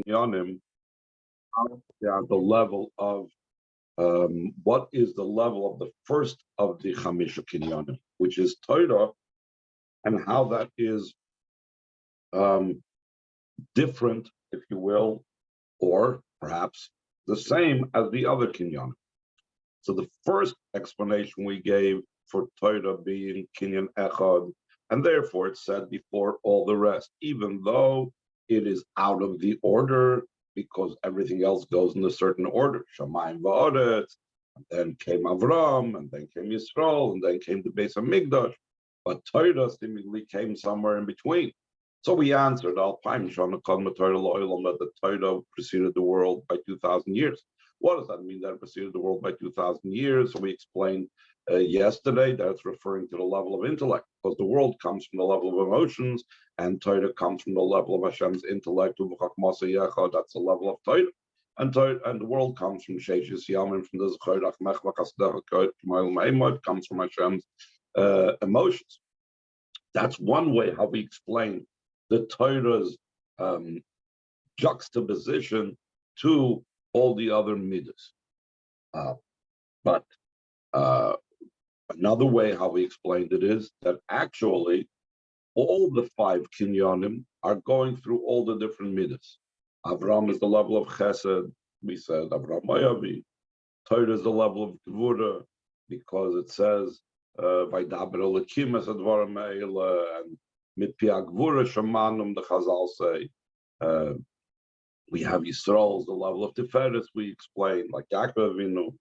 Kinyanim at the level of what is the level of the first of the Chamisha Kinyanim, which is Torah, and how that is different, if you will, or perhaps the same as the other Kinyanim. So the first explanation we gave for Torah being Kinyan Echad, and therefore it's said before all the rest, even though it is out of the order, because everything else goes in a certain order. Shamayim va'aretz, and then came Avram, and then came Yisrael, and then came the Beis HaMikdash. But Torah seemingly came somewhere in between. So we answered, that the Torah preceded the world by 2,000 years. What does that mean, that it preceded the world by 2,000 years? So we explained yesterday that it's referring to the level of intellect, because the world comes from the level of emotions, and Torah comes from the level of Hashem's intellect. That's the level of Torah. And the world comes from Sheish Yamim, from the Zechorach Mechvach, comes from Hashem's emotions. That's one way how we explain the Torah's juxtaposition to all the other midas. But another way how we explained it is that actually all the five kinyanim are going through all the different midas. Avram is the level of chesed. We said Avram Mayavi. Torah is the level of gevura, because it says Vaydaber Elokim es advarim ha'ele, and mitpi ha'gevura shamanum, the Chazal say. We have Yisrael, the level of Tiferes, we explained, like Yaakov Avinu,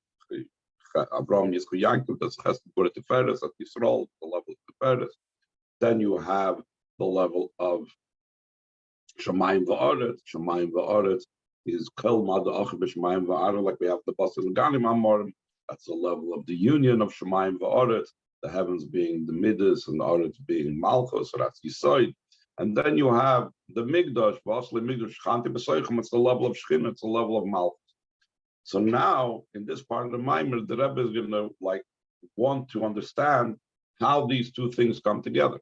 Abraham Yisku Yaakov, that's Chesed Gevura Tiferes, at Yisrael, the level of Tiferes. Then you have the level of Shamayim va'aretz. Shamayim va'aretz is Kol Mada'ach b'Shamayim va'aretz, like we have the Basar and Ganim Amorim. That's the level of the union of Shamayim va'aretz, the heavens being the Midas and the Aretz being Malchus, so that's Yisod. And then you have the Migdash, Vasli Migdash, Chanti B'Soichem, it's the level of Shechina, it's the level of Malchus. So now, in this part of the Maimer, the Rebbe is going to want to understand how these two things come together.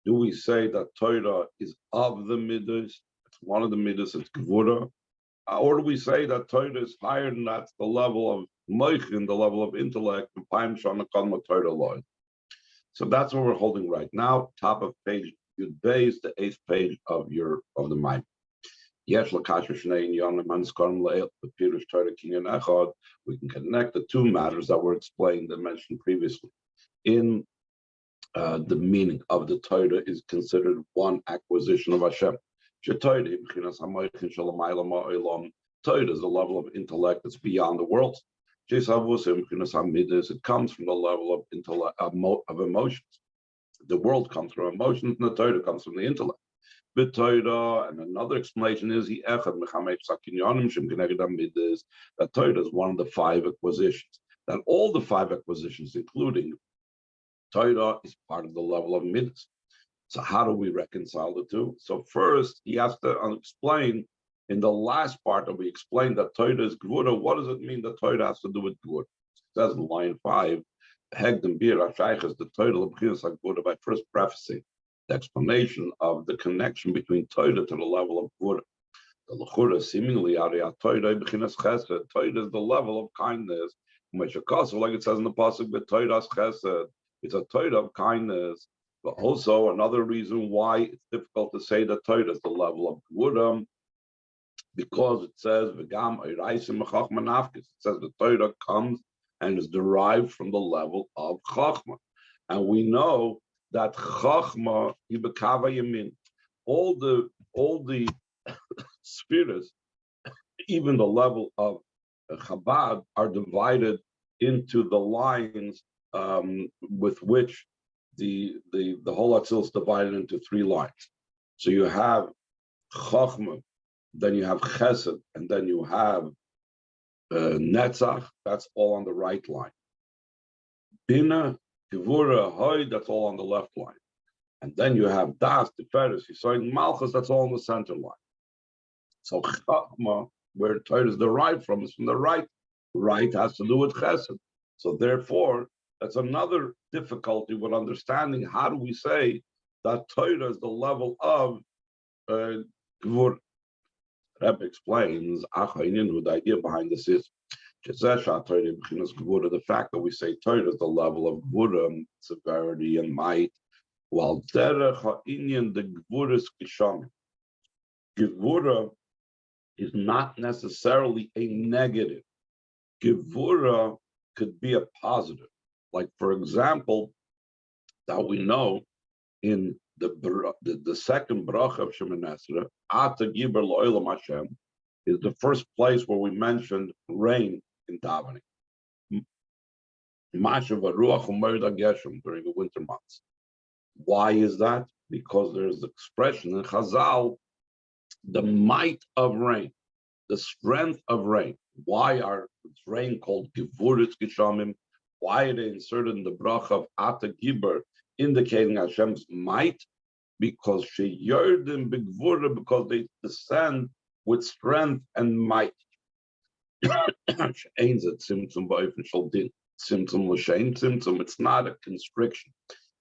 Do we say that Torah is of the Midas, it's one of the Midas, it's Gevura? Or do we say that Torah is higher than that, the level of Moichin, the level of intellect, and Paim Shana Kadma Torah law? So that's what we're holding right now, top of page Yud Beis, the 8th page of the Maimer. Yesh Lakasha Shnei Yonah Manskarim Leil, the Pirush Torah Kinyan Echad. We can connect the two matters that were explained and mentioned previously. In the meaning of the Torah is considered one acquisition of Hashem. Torah is the level of intellect that's beyond the world. It comes from the level of intellect of emotions. The world comes from emotions, and the Torah comes from the intellect. The Torah, and another explanation is that Torah is one of the five acquisitions. That all the five acquisitions, including Torah, is part of the level of midas. So how do we reconcile the two? So first, he has to explain in the last part that we explained that Torah is gevura. What does it mean that Torah has to do with gevura? It says in line 5, Hegdem Bir Hashayich is the Torah l'bchiras hagvura, by first prefacing the explanation of the connection between Torah to the level of gevura. The l'chura seemingly Torah b'chinas chesed. Torah is the level of kindness. Like it says in the pasuk, but Torah chesed. It's a Torah of kindness. But also another reason why it's difficult to say that Torah is the level of gevura, because it says v'gam oiraisim chachma nafkes. It says the Torah comes and is derived from the level of chachma, and we know that chachma ibekava yamin. All the spheres, even the level of Chabad, are divided into the lines with which the whole Atzil is divided into 3 lines. So you have Chachma, then you have Chesed, and then you have Netzach. That's all on the right line. Bina, Gevura, Hoy, that's all on the left line. And then you have Das, Tiferes, Yisod, Malchus, that's all on the center line. So Chachma, where Torah is derived from, is from the right. Right has to do with Chesed. So therefore, that's another difficulty with understanding how do we say that Torah is the level of Gevura. Rebbe explains, who the idea behind this is, the fact that we say Torah is the level of Gvura, severity and might, while Derech ha'inyan the Gvuras Kishamim. Gvura is not necessarily a negative. Gevura could be a positive. Like, for example, that we know in the second bracha of Shemoneh Esrei, Ata Giber Lo'olam Hashem, is the first place where we mentioned rain in davening. Mashav Ruach U'Merda Geshem during the winter months. Why is that? Because there's the expression in Chazal, the might of rain, the strength of rain. Why are rain called Gevuris Geshamim? Why are they inserted in the bracha of Ata Giber, indicating Hashem's might? Because she Yerdim Begvura, because they descend with strength and might. It's not a constriction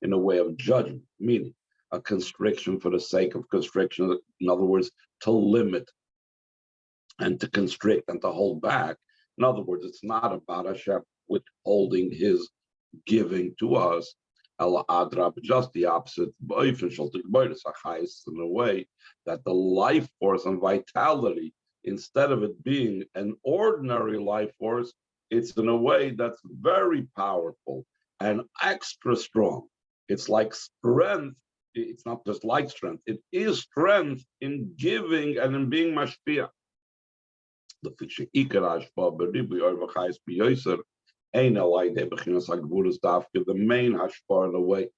in a way of judgment, meaning a constriction for the sake of constriction. In other words, to limit and to constrict and to hold back. In other words, it's not about Hashem withholding his giving to us. Just the opposite, in a way that the life force and vitality, instead of it being an ordinary life force, it's in a way that's very powerful and extra strong. It's like strength. It's not just like strength. It is strength in giving and in being mashpia. The main hashpah in the way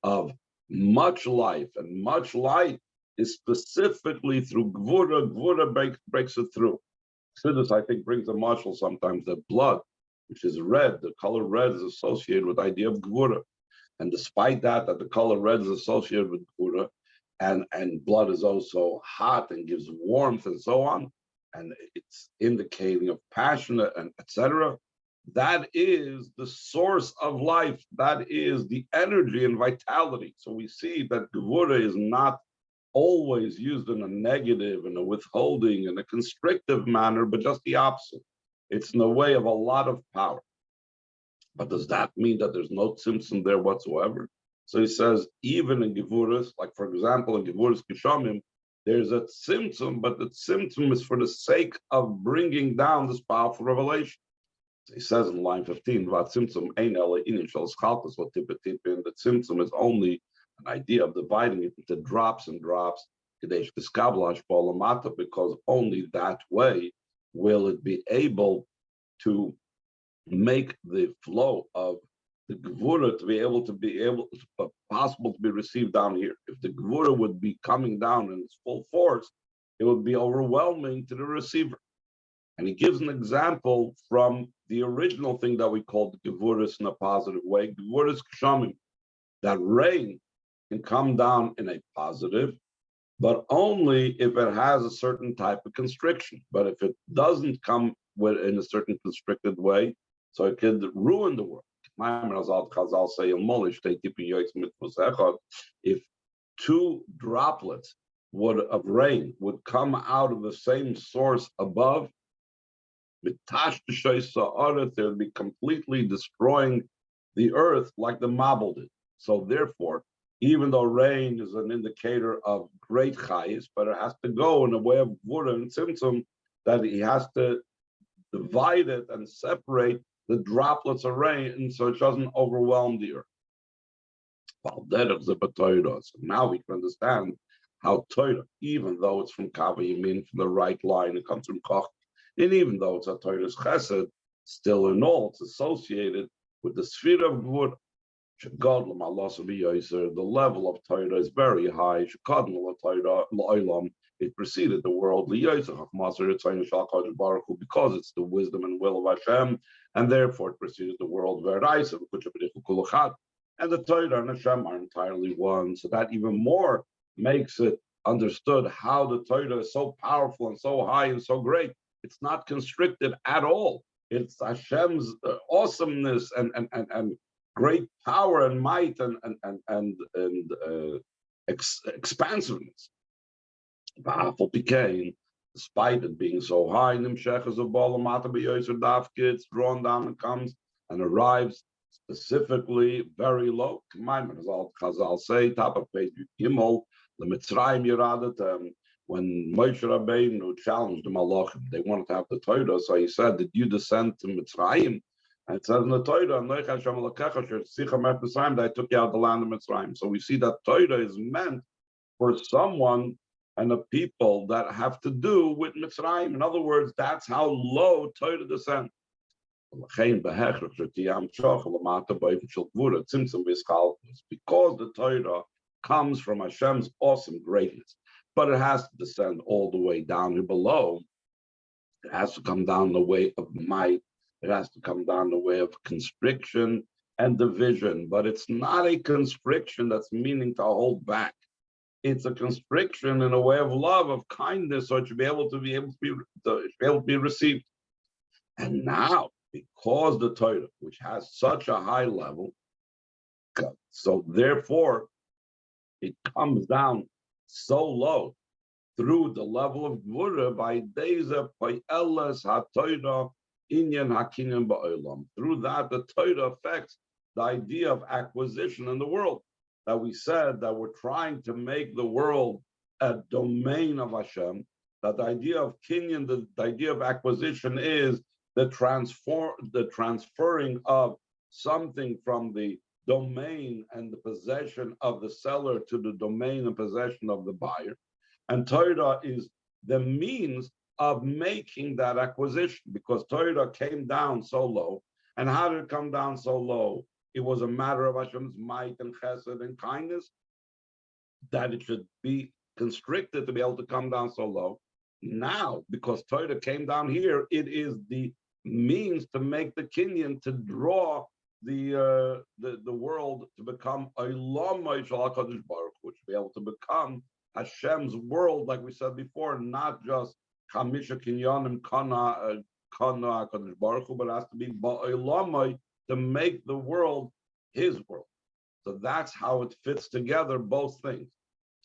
of much life, and much life is specifically through gvura. Gvura breaks it through. Chassidus, I think, brings a marshal sometimes that blood, which is red, the color red is associated with the idea of gvura. And despite that the color red is associated with gvura, and blood is also hot and gives warmth and so on, and it's indicating of passion and etc. That is the source of life. That is the energy and vitality. So we see that gevura is not always used in a negative, in a withholding, in a constrictive manner, but just the opposite. It's in a way of a lot of power. But does that mean that there's no tzimtzum there whatsoever? So he says, even in gevuras, like for example, in gevuras kishamim, there's a tzimtzum, but the tzimtzum is for the sake of bringing down this powerful revelation. So he says in line 15, the tzimtzum is only an idea of dividing it into drops and drops, because only that way will it be able to make the flow of the gevura to be possible to be received down here. If the gevura would be coming down in its full force, it would be overwhelming to the receiver. And he gives an example from the original thing that we called gevuras in a positive way, gevuras kshamim, that rain can come down in a positive, but only if it has a certain type of constriction. But if it doesn't come in a certain constricted way, so it could ruin the world. If two droplets of rain would come out of the same source above, they would be completely destroying the earth like the Mabul did. So therefore, even though rain is an indicator of great chayis, but it has to go in a way of gvura and tzimtzum, that he has to divide it and separate the droplets of rain so it doesn't overwhelm the earth. So now we can understand how Torah, even though it's from Kava Yamin, from the right line, it comes from Koch, and even though it's a Torah's chesed, still in all, it's associated with the sphere of Gvura. The level of Torah is very high. It preceded the world because it's the wisdom and will of Hashem, and therefore it preceded the world. And the Torah and Hashem are entirely one. So that even more makes it understood how the Torah is so powerful and so high and so great. It's not constricted at all. It's Hashem's awesomeness and great power and might and expansiveness. despite it being so high, it's drawn down and comes and arrives specifically very low. Chazal say, top of page Gimel, the Mitzrayim Yeradet, when Moshe Rabbeinu challenged the Malachim, they wanted to have the Torah, so he said, did you descend to Mitzrayim? And it says in the Torah, that I took you out of the land of Mitzrayim. So we see that Torah is meant for someone and a people that have to do with Mitzrayim. In other words, that's how low Torah descends. Because the Torah comes from Hashem's awesome greatness, but it has to descend all the way down here below. It has to come down the way of might. It has to come down the way of constriction and division. But it's not a constriction that's meaning to hold back. It's a constriction in a way of love, of kindness, so it should be able to be received. And now, because the Torah, which has such a high level, so therefore it comes down so low through the level of Gvura by days of Payelas HaTorah Inyan HaKinyan Ba'olam. Through that, the Torah affects the idea of acquisition in the world. That we said that we're trying to make the world a domain of Hashem, that the idea of Kinyan, the idea of acquisition is the transferring of something from the domain and the possession of the seller to the domain and possession of the buyer. And Torah is the means of making that acquisition, because Torah came down so low. And how did it come down so low? It was a matter of Hashem's might and chesed and kindness, that it should be constricted to be able to come down so low. Now, because Torah came down here, it is the means to make the kinyan, to draw the world to become Olam Shel HaKadosh Baruch Hu, to be able to become Hashem's world, like we said before, not just Chamisha Kinyanim Kana HaKadosh Baruch Hu, but it has to be Ba'olamai, to make the world his world. So that's how it fits together, both things.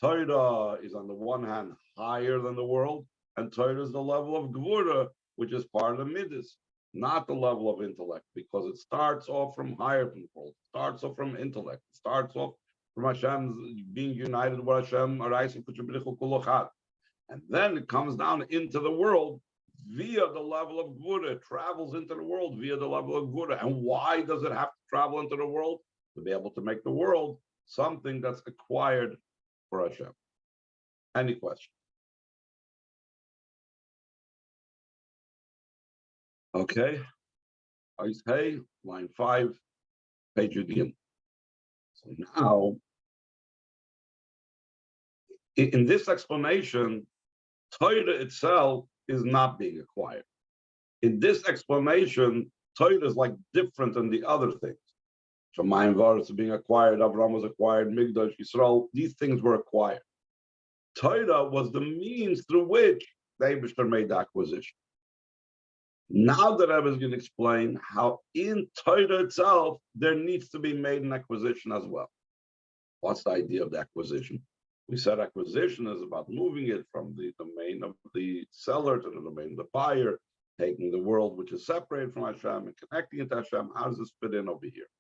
Torah is on the one hand higher than the world, and Torah is the level of Gvura, which is part of the Midas, not the level of intellect, because it starts off from higher than the world, it starts off from intellect, it starts off from Hashem's being united with Hashem, and then it comes down into the world via the level of Gvura. It travels into the world via the level of Gvura. And why does it have to travel into the world? To be able to make the world something that's acquired for Hashem. Any question? Okay. Hey, line 5, page Yudim. So now, in this explanation, Torah itself is not being acquired. In this explanation, Torah is like different than the other things. Shemayim Varetz being acquired, Abraham was acquired, Migdash, Yisrael, these things were acquired. Torah was the means through which the Eibishter made the acquisition. Now the Rebbe is going to explain how in Torah itself, there needs to be made an acquisition as well. What's the idea of the acquisition? We said acquisition is about moving it from the domain of the seller to the domain of the buyer, taking the world which is separated from Hashem and connecting it to Hashem. How does this fit in over here?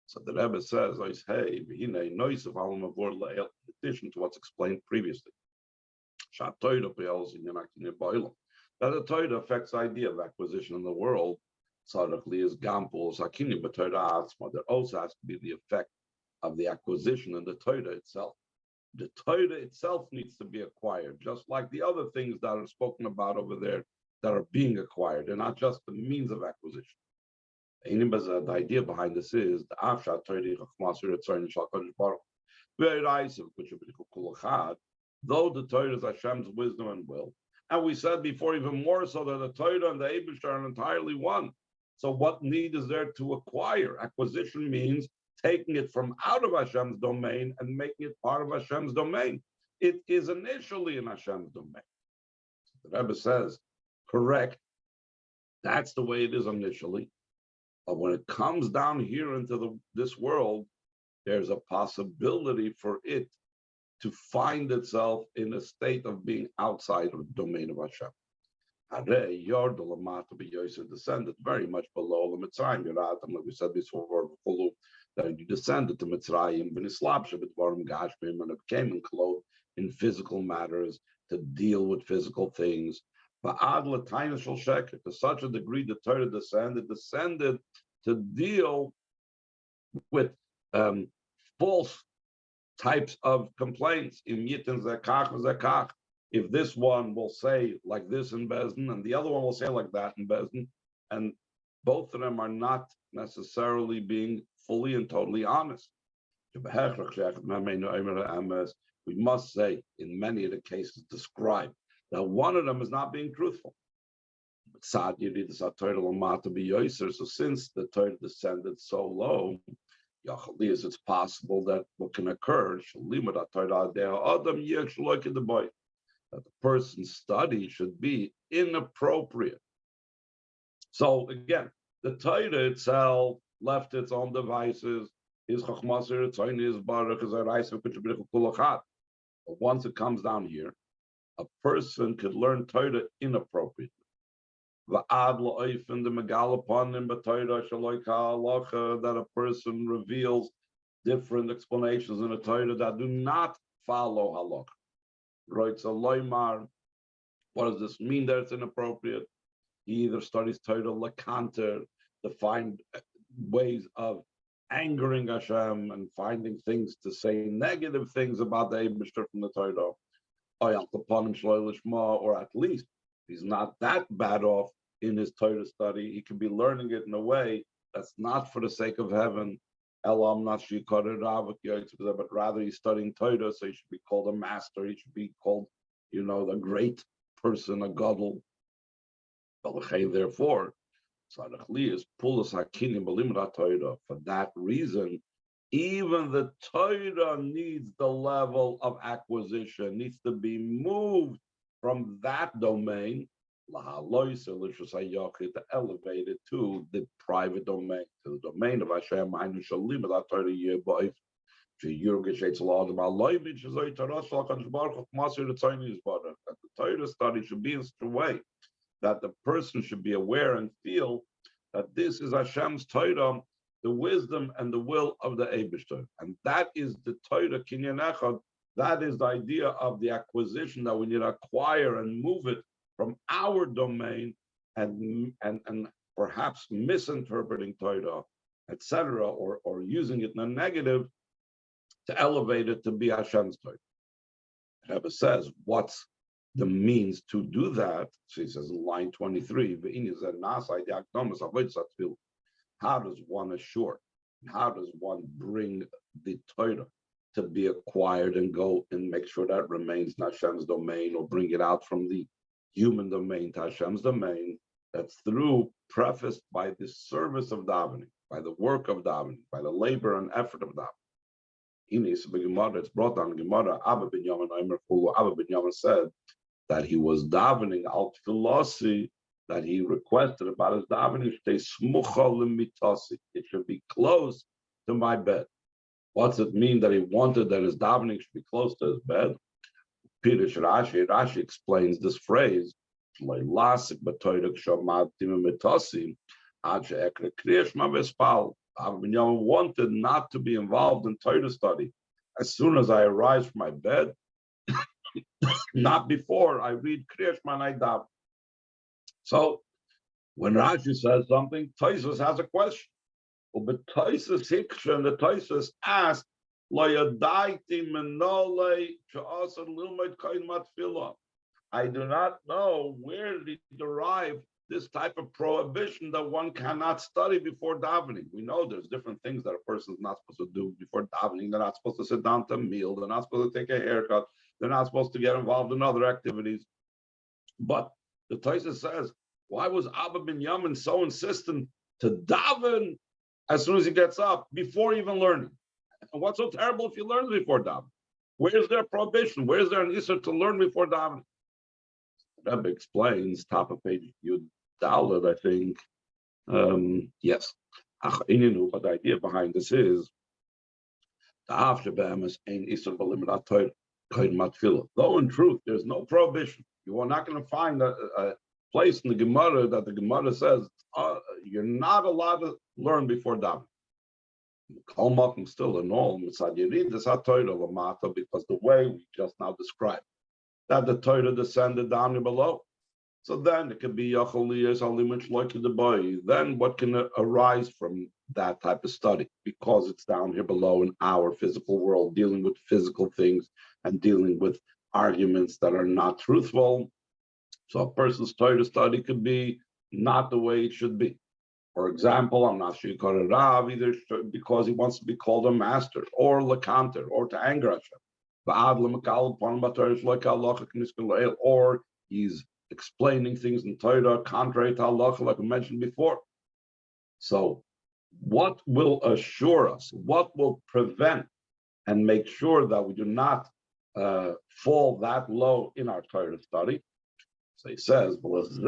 So the Rebbe says, hey, in addition to what's explained previously, that the Torah affects the idea of acquisition in the world. Is gampul, but Torah there also has to be the effect of the acquisition in the Torah itself. The Torah itself needs to be acquired, just like the other things that are spoken about over there that are being acquired. They're not just the means of acquisition. The idea behind this is the Afshat though the Torah is Hashem's wisdom and will, and we said before, even more so, that the Torah and the Eibishter are entirely one. So what need is there to acquire? Acquisition means taking it from out of Hashem's domain and making it part of Hashem's domain. It is initially in Hashem's domain. The Rebbe says, correct, that's the way it is initially. But when it comes down here into this world, there's a possibility for it to find itself in a state of being outside of the domain of Hashem. Descended very much below the Mitzrayim. Like we said before, that you descended to Mitzrayim, and it became enclosed in physical matters to deal with physical things. To such a degree, the Torah descended to deal with false types of complaints. If this one will say like this in Bezdin, and the other one will say like that in Bezdin, and both of them are not necessarily being fully and totally honest. We must say, in many of the cases described, that one of them is not being truthful. So since the Torah descended so low, it's possible that what can occur, that the person's study should be inappropriate. So again, the Torah itself left its own devices. But once it comes down here, a person could learn Torah inappropriately. That a person reveals different explanations in the Torah that do not follow halakha. Right, so loymar, what does this mean that it's inappropriate? He either studies Torah lakanter to find ways of angering Hashem and finding things to say negative things about the Eibishter from the Torah, or at least he's not that bad off in his Torah study. He can be learning it in a way that's not for the sake of heaven. But rather he's studying Torah, so he should be called a master. He should be called, the great person, a gadol. Therefore, for that reason, even the Torah needs the level of acquisition, needs to be moved from that domain to elevate it to the private domain, to the domain of Hashem. That the Torah study should be in such a way that the person should be aware and feel that this is Hashem's Torah, the wisdom and the will of the Eibishter. And that is the Torah kinyan echad. That is the idea of the acquisition, that we need to acquire and move it from our domain and perhaps misinterpreting Torah, etc., or using it in a negative to elevate it to be Hashem's Torah. Rebbe says, what's the means to do that? So he says in line 23, how does one assure, how does one bring the Torah to be acquired and go and make sure that remains in Hashem's domain, or bring it out from the human domain to Hashem's domain? That's through, prefaced by the service of davening, by the work of davening, by the labor and effort of davening. It's brought down Gemara. Abba ben Yamin said that he was davening al tefilasi, that he requested about his davening, it should be close to my bed. What's it mean that he wanted that his davening should be close to his bed? Rashi explains this phrase. Abba ben Yamin wanted not to be involved in Torah study as soon as I arise from my bed, not before I read Kriya Shema and I daven. So when Rashi says something, Tosfos has a question. But Tosfos Hiksha, and the Tosfos asked, I do not know where they derive this type of prohibition that one cannot study before davening. We know there's different things that a person's not supposed to do before davening. They're not supposed to sit down to a meal. They're not supposed to take a haircut. They're not supposed to get involved in other activities. But the Tosfos says, why was Abba ben Yamin so insistent to daven as soon as he gets up, before even learning? And what's so terrible if he learns before davening? Where is there a prohibition? Where is there an issur to learn before davening? Rebbe explains, top of page Yud Dalet, I think. Yes. But the idea behind this is the after be'emes ein issur b'limud Torah. Though in truth, there's no prohibition. You are not going to find a place in the Gemara that the Gemara says you're not allowed to learn before davening. Still in all, you read this Torah because the way we just now described that the Torah descended down below. So then it could be Yachaliyas Halimach like the boy. Then what can arise from that type of study? Because it's down here below in our physical world, dealing with physical things and dealing with arguments that are not truthful. So a person's Torah study could be not the way it should be. For example, I'm not sure you call it Rav either because he wants to be called a master or Lakanter or to anger Hashem. Or he's explaining things in Torah contrary to halacha, like we mentioned before. So, what will assure us? What will prevent and make sure that we do not fall that low in our Torah study? So he says, for this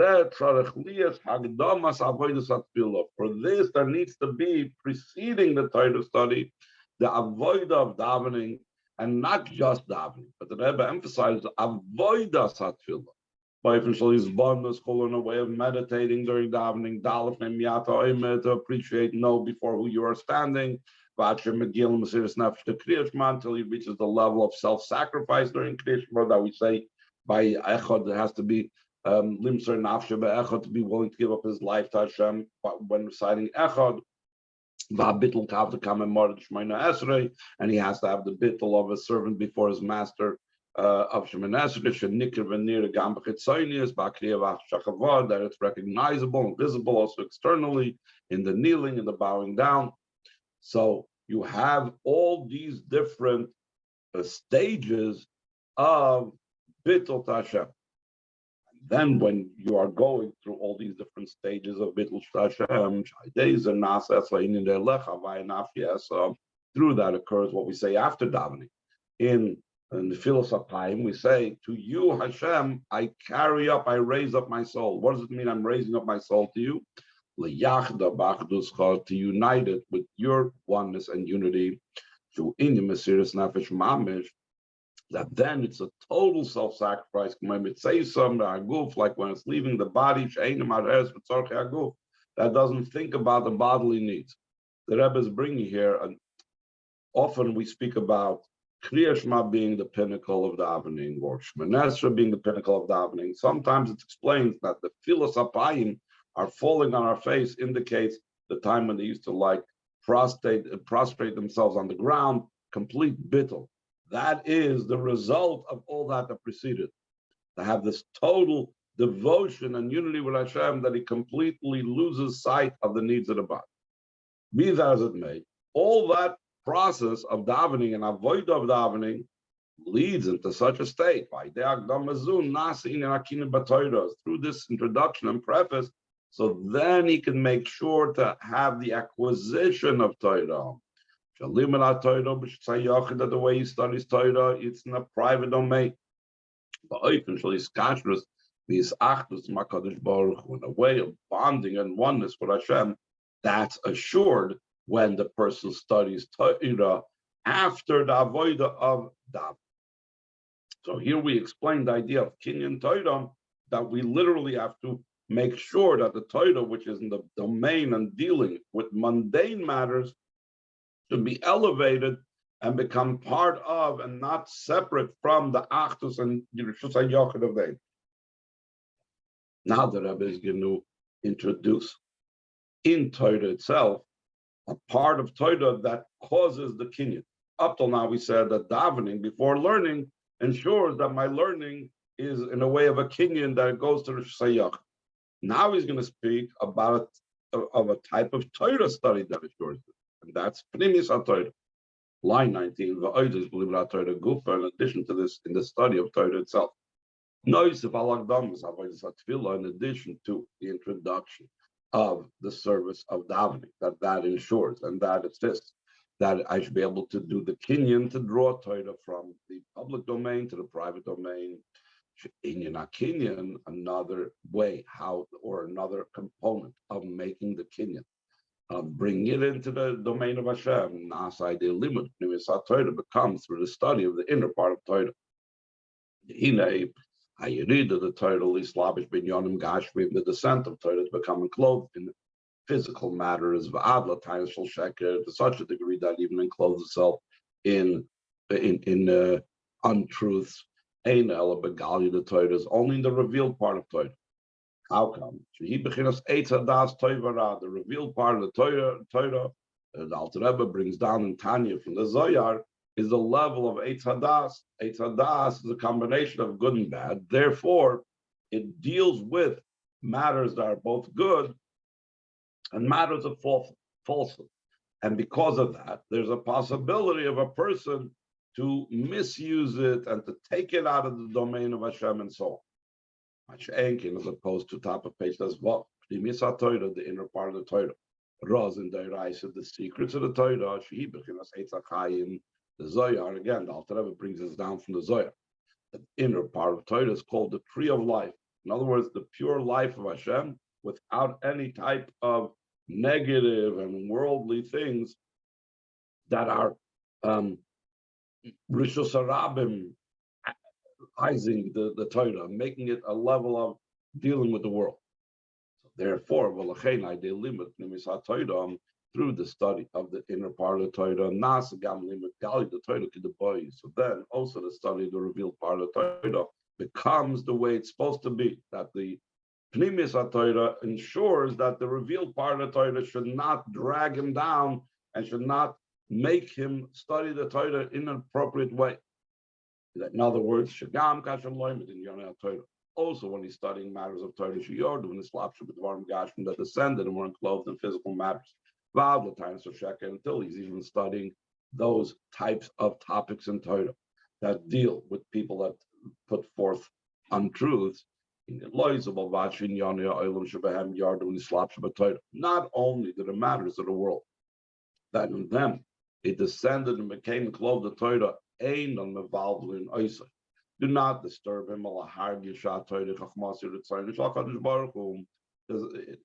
there needs to be preceding the Torah study the avoid of davening, and not just davening, but the Rebbe emphasizes avoidas hatfilah. In a way of meditating during davening, to appreciate, know before who you are standing, until he reaches the level of self-sacrifice during Kriya Shema that we say by Echad, there has to be limser nafshe be'echad, to be willing to give up his life to Hashem when reciting Echad. And he has to have the bittul of a servant before his master of Shemoneh Esrei, that it's recognizable and visible also externally in the kneeling and the bowing down. So you have all these different stages of bittul to Hashem. Then when you are going through all these different stages of bittul Hashem, through that occurs what we say after davening. In the philosophy, we say, to you, Hashem, I raise up my soul. What does it mean I'm raising up my soul to you? To unite it with your oneness and unity, to in your mesiras nefesh mamish, that then it's a total self-sacrifice. When it says something, like when it's leaving the body, that doesn't think about the bodily needs. The Rebbe is bringing here, and often we speak about Kriya Shema being the pinnacle of davening, or Shemoneh Esrei being the pinnacle of davening. Sometimes it explains that the philosophiim are falling on our face, indicates the time when they used to prostrate themselves on the ground, complete bittul. That is the result of all that preceded. To have this total devotion and unity with Hashem that he completely loses sight of the needs of the body. Be that as it may, all that process of davening and avoid of davening leads into such a state. Through this introduction and preface, so then he can make sure to have the acquisition of Torah. That the way he studies Torah, it's in a private domain. In a way of bonding and oneness with Hashem, that's assured when the person studies Torah after the avodah of davening. So here we explain the idea of kinyan Torah, that we literally have to make sure that the Torah, which is in the domain and dealing with mundane matters, should be elevated and become part of and not separate from the Achdus and Yerushus HaYochid of them. Now the Rebbe is going to introduce in Torah itself a part of Torah that causes the kinyan. Up till now we said that davening before learning ensures that my learning is in a way of a kinyan that goes to Yerushus HaYochid. Now he's going to speak about a type of Torah study that assures it. And that's Pnimis HaTorah. Line 19, in addition to this, in the study of Torah itself. In addition to the introduction of the service of davening, that ensures and that assists, that I should be able to do the kinyan, to draw Torah from the public domain to the private domain. In kinyan, another way, or another component of making the kinyan. Bring it into the domain of Hashem. Nasai de limud Torah becomes through the study of the inner part of Torah. Hine, you read the Torah, Lislavish bin Yonim Gashmi, the descent of Torah is becoming clothed in physical matters, Va'adla times shall sheker, to such a degree that even encloses itself in untruths. Ein ela begali, the Torah is only in the revealed part of Torah. How come? The revealed part of the Torah, the Alter Rebbe brings down in Tanya from the Zohar, is the level of Eitz Hadas. Eitz Hadas is a combination of good and bad. Therefore, it deals with matters that are both good and matters of falsehood. And because of that, there's a possibility of a person to misuse it and to take it out of the domain of Hashem and so on. As opposed to top of page, that's what the inner part of the Torah. Raz in the rise of the secrets of the Torah, the Zohar, again, the Alter Rebbe brings us down from the Zohar. The inner part of Torah is called the tree of life. In other words, the pure life of Hashem without any type of negative and worldly things that are Rishus Harabim, the Torah, making it a level of dealing with the world. So therefore, they limit through the study of the inner part of the Torah, the Torah. So then also the study of the revealed part of the Torah becomes the way it's supposed to be, that the Pnimis HaTorah ensures that the revealed part of the Torah should not drag him down and should not make him study the Torah in an appropriate way. In other words, Shagam Kashem Loimet in Yonah Torah. Also, when he's studying matters of Torah Shiyor, when his slapship with Varim Gashim that descended and were enclosed in physical matters. Vav the times of Sheka, until he's even studying those types of topics in Torah that deal with people that put forth untruths. Not only did the matters of the world, that in them it descended and became clothed the Torah, aimed on the valve in Isa. Do not disturb him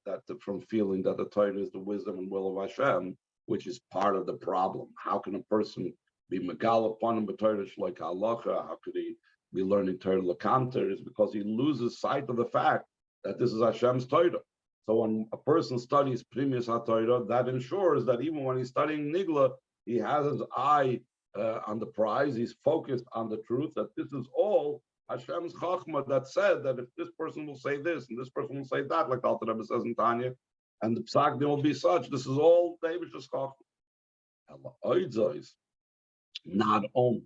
that from feeling that the Torah is the wisdom and will of Hashem, which is part of the problem. How can a person be megal upon him Torah like halacha? How could he be learning Torah Lakanter? Is because he loses sight of the fact that this is Hashem's Torah. So when a person studies Pnimis HaTorah, that ensures that even when he's studying Nigla, he has his eye on the prize, he's focused on the truth, that this is all Hashem's Chachma that said that if this person will say this and this person will say that, like the Alter Rebbe says in Tanya, and the Psak will be such, this is all David's Chachma. Not only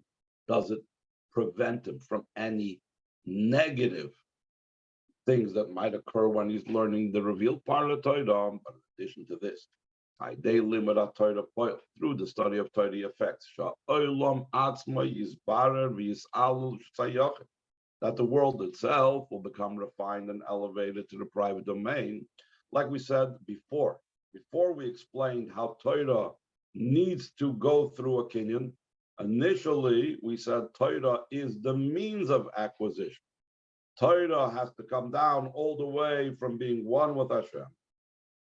does it prevent him from any negative things that might occur when he's learning the revealed part of the Torah, but in addition to this, they limit our Torah through the study of Torah effects. That the world itself will become refined and elevated to the private domain. Like we said before we explained how Torah needs to go through a kinyan, initially we said Torah is the means of acquisition. Torah has to come down all the way from being one with Hashem.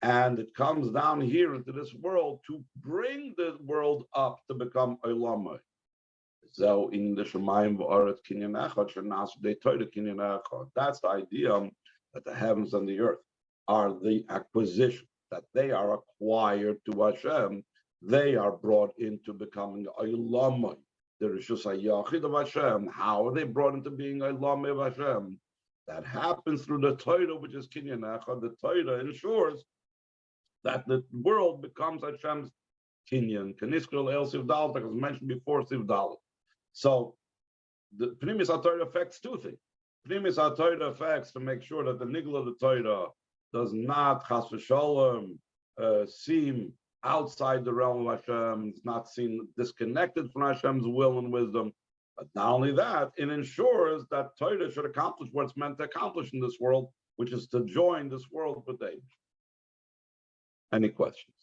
And it comes down here into this world to bring the world up to become Olamai. So in the Shemayim v'Aretz Kinyan Echad shenas de Torah Kinyan Echad. That's the idea that the heavens and the earth are the acquisition, that they are acquired to Hashem. They are brought into becoming Olamai. The Rishus HaYachid of Hashem. How are they brought into being Olamai of Hashem? That happens through the Torah, which is Kinyan Echad. The Torah ensures that the world becomes Hashem's Kinyan. Kaniskrel El Sivdal, like was mentioned before, Sivdal. So the Pnimis HaTorah affects two things. Pnimis HaTorah affects to make sure that the Nigla of the Torah does not, Chas v'Sholem, seem outside the realm of Hashem, it's not seen disconnected from Hashem's will and wisdom. But not only that, it ensures that Torah should accomplish what it's meant to accomplish in this world, which is to join this world with David. Any questions?